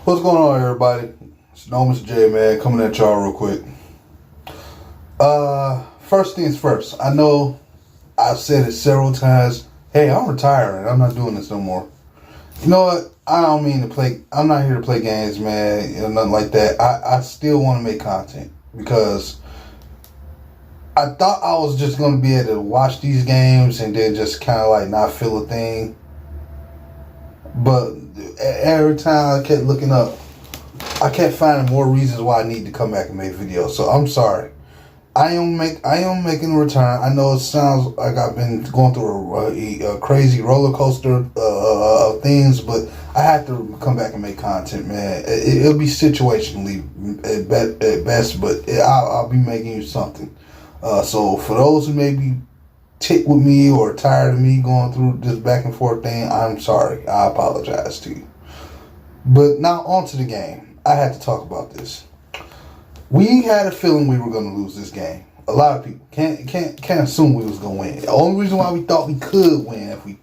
What's going on, everybody? It's Mr. J, man, coming at y'all real quick. First things first. I know I've said it several times. Hey, I'm retiring. I'm not doing this no more. You know what? I don't mean to play. I'm not here to play games, man, and nothing like that. I still want to make content because I thought I was just going to be able to watch these games and then just kind of like not feel a thing. But every time I kept looking up, I kept finding more reasons why I need to come back and make videos. So I'm sorry. I am making a return. I know it sounds like I've been going through a crazy roller coaster of things, but I have to come back and make content, man. It'll be situationally at best, but I'll be making you something. So for those who may be ticked with me or tired of me going through this back and forth thing, I'm sorry. I apologize to you. But now on to the game. I had to talk about this. We had a feeling we were going to lose this game. A lot of people can't assume we was going to win. The only reason why we thought we could win, if we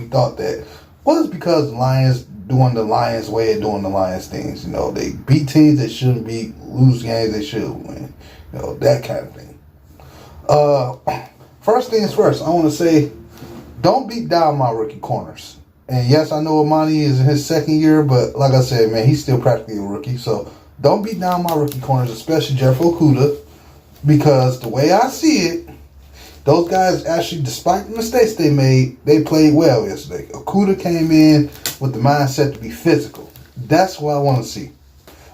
thought that, was because the Lions doing the Lions way of doing the Lions things. You know, they beat teams they shouldn't beat, lose games they should win. You know, that kind of thing. First things first, I want to say, don't beat down my rookie corners. And yes, I know Amani is in his second year, but like I said, man, he's still practically a rookie. So don't beat down my rookie corners, especially Jeff Okudah, because the way I see it, those guys actually, despite the mistakes they made, they played well yesterday. Okudah came in with the mindset to be physical. That's what I want to see.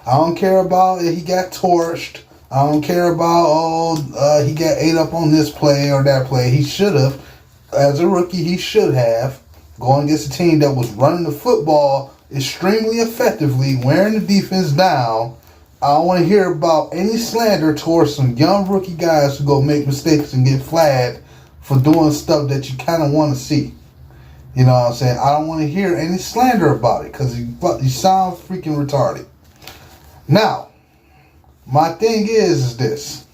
I don't care about if he got torched. I don't care about, he got ate up on this play or that play. He should have, as a rookie, he should have, going against a team that was running the football extremely effectively, wearing the defense down. I don't want to hear about any slander towards some young rookie guys who go make mistakes and get flagged for doing stuff that you kind of want to see. You know what I'm saying? I don't want to hear any slander about it because you sound freaking retarded. Now, my thing is this.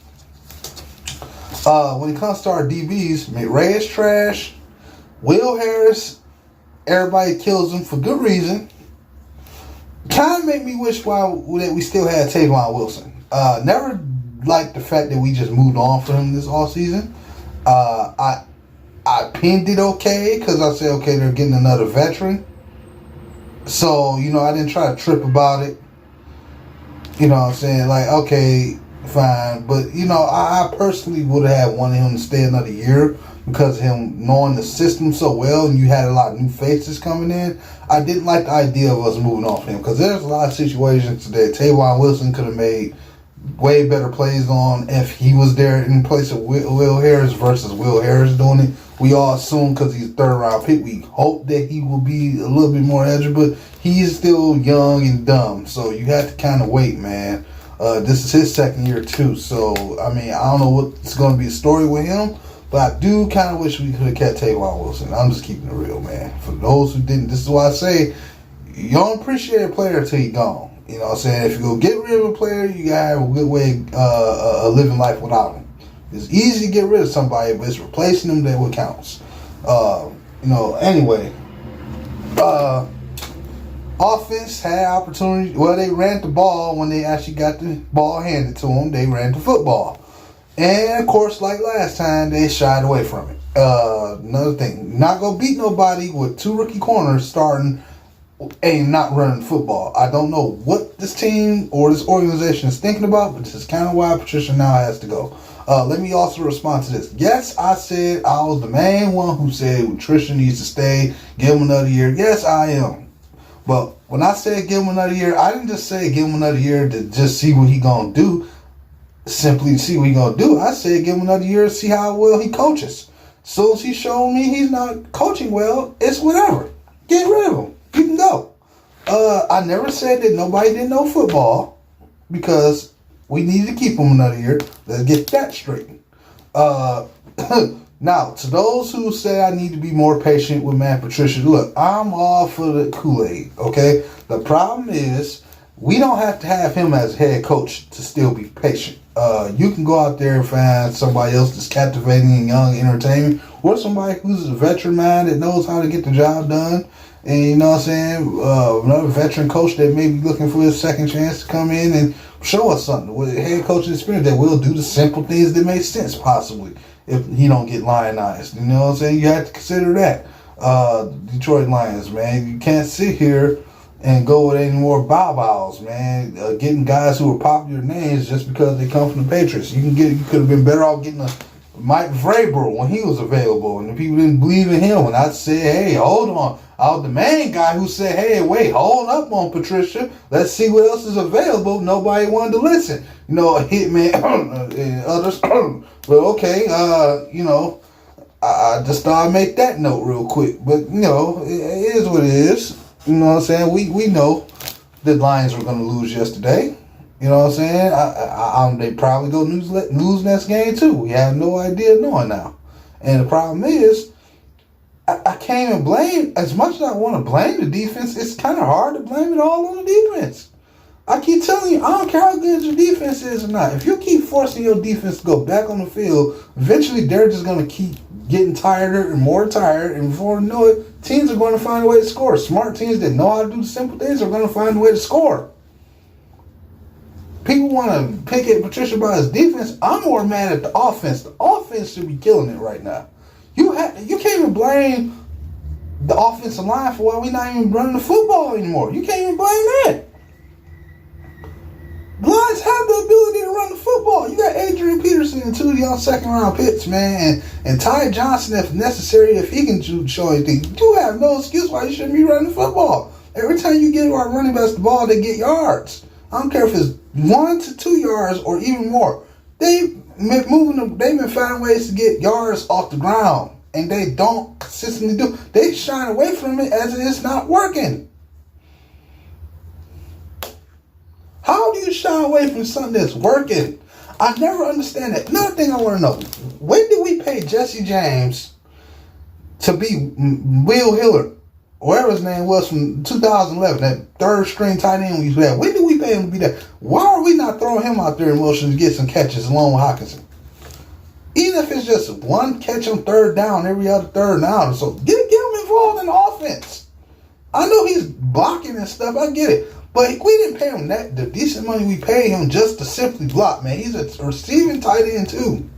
When it comes to our DBs, McRae is trash. Will Harris, everybody kills him for good reason. Kind of make me wish that we still had Tavon Wilson. Never liked the fact that we just moved on from him this offseason. I pinned it okay because I said, okay, they're getting another veteran. So, you know, I didn't try to trip about it. You know what I'm saying? Like, okay, fine. But, you know, I personally would have wanted him to stay another year because of him knowing the system so well and you had a lot of new faces coming in. I didn't like the idea of us moving off him because there's a lot of situations that Tavon Wilson could have made way better plays on if he was there in place of Will Harris versus Will Harris doing it. We all assume because he's a third-round pick, we hope that he will be a little bit more edgy, but he's still young and dumb, so you have to kind of wait, man. This is his second year, too, so, I mean, I don't know what's going to be the story with him, but I do kind of wish we could have kept Tavon Wilson. I'm just keeping it real, man. For those who didn't, this is why I say, you don't appreciate a player until he's gone. You know what I'm saying? If you go get rid of a player, you got to have a good way of living life without him. It's easy to get rid of somebody, but it's replacing them that what counts. You know, anyway. Offense had opportunity. Well, they ran the ball when they actually got the ball handed to them. They ran the football. And, of course, like last time, they shied away from it. Another thing, not going to beat nobody with two rookie corners starting and not running football. I don't know what this team or this organization is thinking about, but this is kind of why Patricia now has to go. Let me also respond to this. Yes, I said I was the main one who said Patricia needs to stay, give him another year. Yes, I am. But when I said give him another year, I didn't just say give him another year to just see what he going to do. Simply see what he going to do. I said give him another year to see how well he coaches. As soon as he showed me he's not coaching well, it's whatever. Get rid of him. You can go. I never said that nobody didn't know football because we needed to keep him another year. Let's get that straight. Now, to those who say I need to be more patient with Matt Patricia, look, I'm all for the Kool-Aid, okay? The problem is we don't have to have him as head coach to still be patient. You can go out there and find somebody else that's captivating and young, entertaining, or somebody who's a veteran man that knows how to get the job done. And you know what I'm saying? Another veteran coach that may be looking for his second chance to come in and show us something. With a head coaching experience that will do the simple things that make sense, possibly, if he don't get lionized. You know what I'm saying? You have to consider that. Detroit Lions, man. You can't sit here and go with any more bow-bows, man. Getting guys who are popular names just because they come from the Patriots. You could have been better off getting a Mike Vrabel when he was available, and the people didn't believe in him. And I said, hey, hold on. I was the main guy who said, hey, wait, hold up on Patricia. Let's see what else is available. Nobody wanted to listen. You know, Hitman and others. But okay, you know, I just thought I'd make that note real quick. But, you know, it is what it is. You know what I'm saying? We know the Lions were going to lose yesterday. You know what I'm saying? They probably go lose next game too. We have no idea knowing now. And the problem is, I can't even blame, as much as I want to blame the defense, it's kind of hard to blame it all on the defense. I keep telling you, I don't care how good your defense is or not. If you keep forcing your defense to go back on the field, eventually they're just going to keep getting tireder and more tired. And before you know it, teams are going to find a way to score. Smart teams that know how to do the simple things are going to find a way to score. People want to pick at Patricia by his defense. I'm more mad at the offense. The offense should be killing it right now. You can't even blame the offensive line for why we're not even running the football anymore. You can't even blame that. The Lions have the ability to run the football. You got Adrian Peterson and 2 young second-round picks, man, and Ty Johnson if necessary, if he can show anything. You have no excuse why you shouldn't be running the football. Every time you get our running backs the ball, they get yards. I don't care if it's 1 to 2 yards or even more. They've been finding ways to get yards off the ground, and they don't consistently do. They shine away from it as it is not working. How do you shy away from something that's working? I never understand that. Another thing I want to know: when did we pay Jesse James to be Will Hiller, whatever his name was, from 2011, that third string tight end we used to have? When did we pay him to be that? Why are we not throwing him out there in motion to get some catches along with Hockenson? Even if it's just one catch on third down every other third down or so, get him involved in the offense. I know he's blocking and stuff, I get it. But we didn't pay him the decent money we paid him just to simply block, man. He's a receiving tight end too.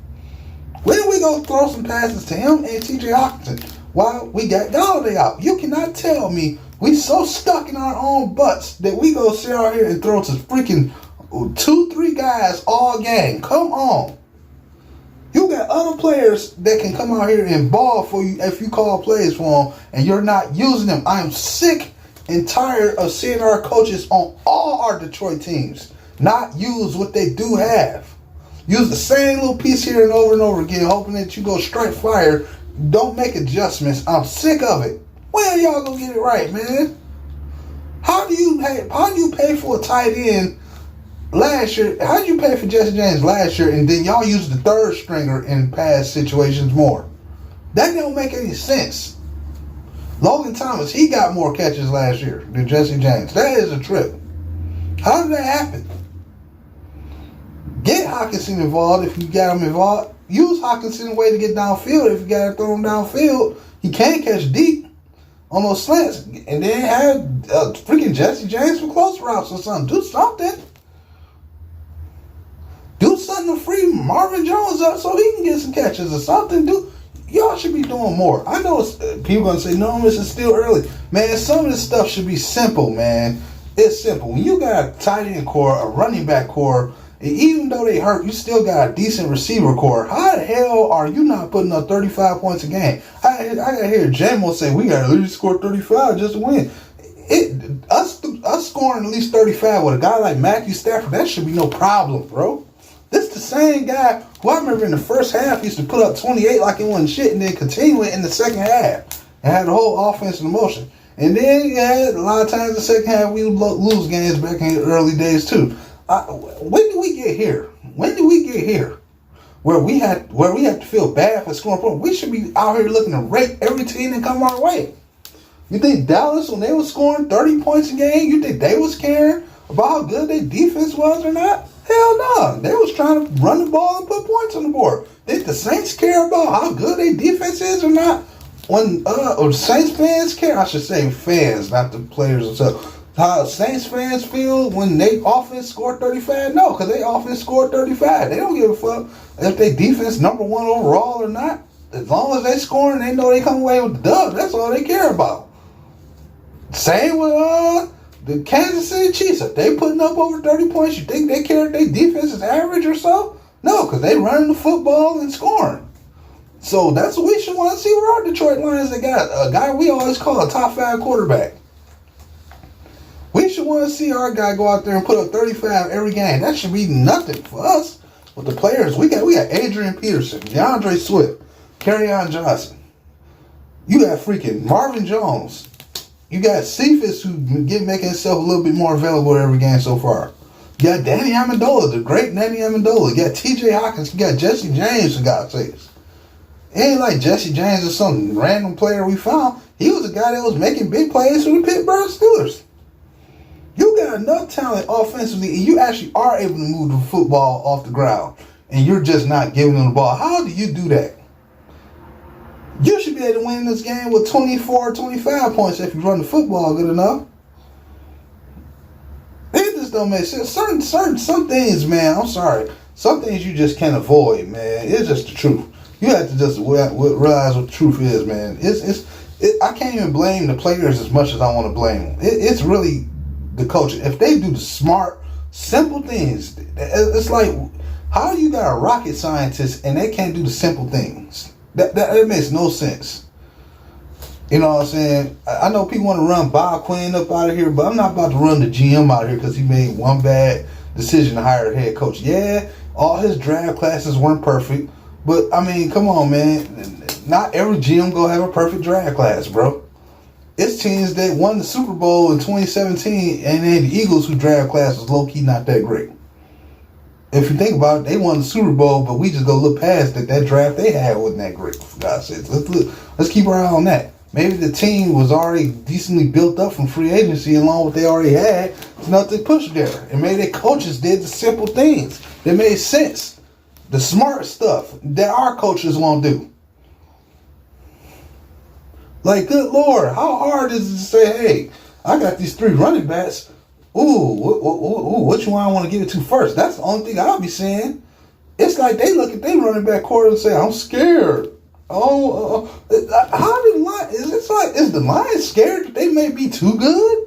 When did we go throw some passes to him and TJ Hockenson while we got Galladay out? You cannot tell me we so stuck in our own butts that we go sit out here and throw to freaking 2-3 guys all game. Come on. You got other players that can come out here and ball for you if you call plays for them and you're not using them. I am sick and tired of seeing our coaches on all our Detroit teams not use what they do have. Use the same little piece here and over again, hoping that you go strike fire. Don't make adjustments. I'm sick of it. When y'all gonna get it right, man? How do you pay for a tight end last year? How did you pay for Jesse James last year and then y'all use the third stringer in past situations more? That don't make any sense. Logan Thomas, he got more catches last year than Jesse James. That is a trip. How did that happen? Get Hockenson involved if you got him involved. Use Hockenson a way to get downfield if you got to throw him downfield. He can't catch deep on those slants. And then have freaking Jesse James for close routes or something. Do something. Do something to free Marvin Jones up so he can get some catches or something. Y'all should be doing more. I know people going to say, no, this is still early. Man, some of this stuff should be simple, man. It's simple. When you got a tight end core, a running back core, and even though they hurt, you still got a decent receiver core. How the hell are you not putting up 35 points a game? I got to hear Jamo say, we got to at least score 35 just to win. Us scoring at least 35 with a guy like Matthew Stafford, that should be no problem, bro. This the same guy who I remember in the first half used to put up 28 like it wasn't shit and then continue it in the second half and had the whole offense in motion. And then, yeah, a lot of times in the second half we lose games back in the early days too. When did we get here? When did we get here? Where we have to feel bad for scoring points? We should be out here looking to rate every team that come our way. You think Dallas, when they was scoring 30 points a game, you think they was caring about how good their defense was or not? Hell no. They was trying to run the ball and put points on the board. Did the Saints care about how good their defense is or not? when Saints fans care, I should say fans, not the players themselves. How Saints fans feel when they offense scored 35? No, because they offense scored 35. They don't give a fuck if they defense number one overall or not. As long as they scoring, they know they come away with the dub. That's all they care about. Same with the Kansas City Chiefs. If they putting up over 30 points, you think they care if their defense is average or so? No, because they running the football and scoring. So that's what we should want to see with our Detroit Lions. They got a guy we always call a top 5 quarterback. We should want to see our guy go out there and put up 35 every game. That should be nothing for us. With the players, we got Adrian Peterson, DeAndre Swift, Kerryon Johnson. You got freaking Marvin Jones. You got Cephas who making himself a little bit more available every game so far. You got Danny Amendola, the great Danny Amendola. You got T.J. Hawkins. You got Jesse James, for God's sakes. It ain't like Jesse James is some random player we found. He was a guy that was making big plays for the Pittsburgh Steelers. You got enough talent offensively, and you actually are able to move the football off the ground, and you're just not giving them the ball. How do you do that? You should be able to win this game with 24, 25 points if you run the football good enough. It just don't make sense. Some things, man, I'm sorry. Some things you just can't avoid, man. It's just the truth. You have to just realize what the truth is, man. I can't even blame the players as much as I want to blame them. It's really the coach. If they do the smart, simple things, it's like, how you got a rocket scientist and they can't do the simple things? That makes no sense. You know what I'm saying? I know people want to run Bob Quinn up out of here, but I'm not about to run the GM out of here because he made one bad decision to hire a head coach. Yeah, all his draft classes weren't perfect, but I mean, come on, man. Not every GM gonna have a perfect draft class, bro. It's teams that won the Super Bowl in 2017, and then the Eagles who draft class was low key not that great. If you think about it, they won the Super Bowl, but we just go look past that. That draft they had wasn't that great, for God's sake. Let's keep our eye on that. Maybe the team was already decently built up from free agency along with what they already had. It's nothing to push there. And maybe their coaches did the simple things that made sense. The smart stuff that our coaches won't do. Like, good Lord, how hard is it to say, hey, I got these 3 running backs. Which one I want to give it to first? That's the only thing I'll be saying. It's like they look at their running back core and say, I'm scared. How did the Lions, is the Lions scared that they may be too good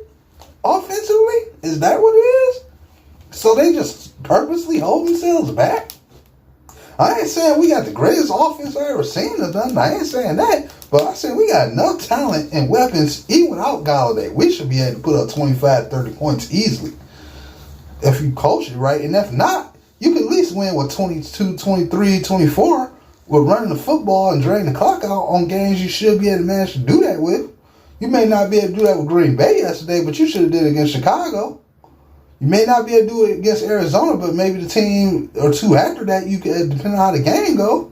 offensively? Is that what it is? So they just purposely hold themselves back? I ain't saying we got the greatest offense I ever seen or nothing. I ain't saying that. But I said we got enough talent and weapons, even without Galladay. We should be able to put up 25, 30 points easily. If you coach it right. And if not, you can at least win with 22, 23, 24 with running the football and draining the clock out on games you should be able to manage to do that with. You may not be able to do that with Green Bay yesterday, but you should have did it against Chicago. You may not be able to do it against Arizona, but maybe the team or two after that, you could, depending on how the game go.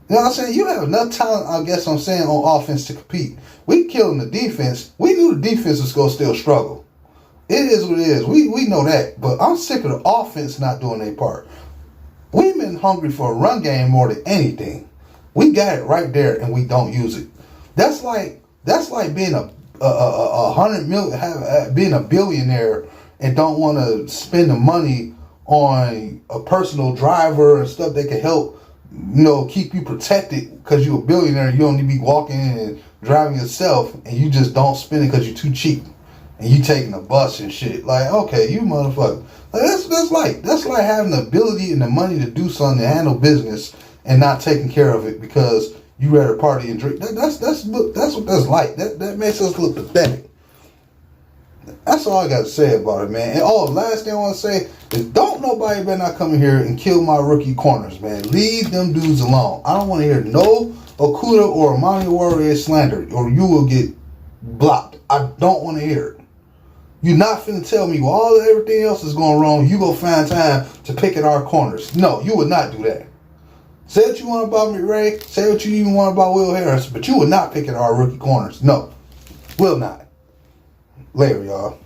You know what I'm saying? You have enough talent, I guess I'm saying, on offense to compete. We killing the defense. We knew the defense was going to still struggle. It is what it is. We know that. But I'm sick of the offense not doing their part. We've been hungry for a run game more than anything. We got it right there, and we don't use it. That's like being being a billionaire and don't want to spend the money on a personal driver and stuff that can help, keep you protected because you're a billionaire. You only be walking in and driving yourself, and you just don't spend it because you're too cheap, and you taking a bus and shit. Like, okay, you motherfucker. Like, that's like having the ability and the money to do something, to handle business, and not taking care of it because you rather party and drink. That's what that's like. That makes us look pathetic. That's all I got to say about it, man. And the last thing I want to say is don't nobody better not come in here and kill my rookie corners, man. Leave them dudes alone. I don't want to hear no Okuda or Amani Warrior slander, or you will get blocked. I don't want to hear it. You're not finna tell me while everything else is going wrong, you go find time to pick at our corners. No, you would not do that. Say what you want about McRae. Say what you even want about Will Harris, but you would not pick at our rookie corners. No, will not. Later, y'all.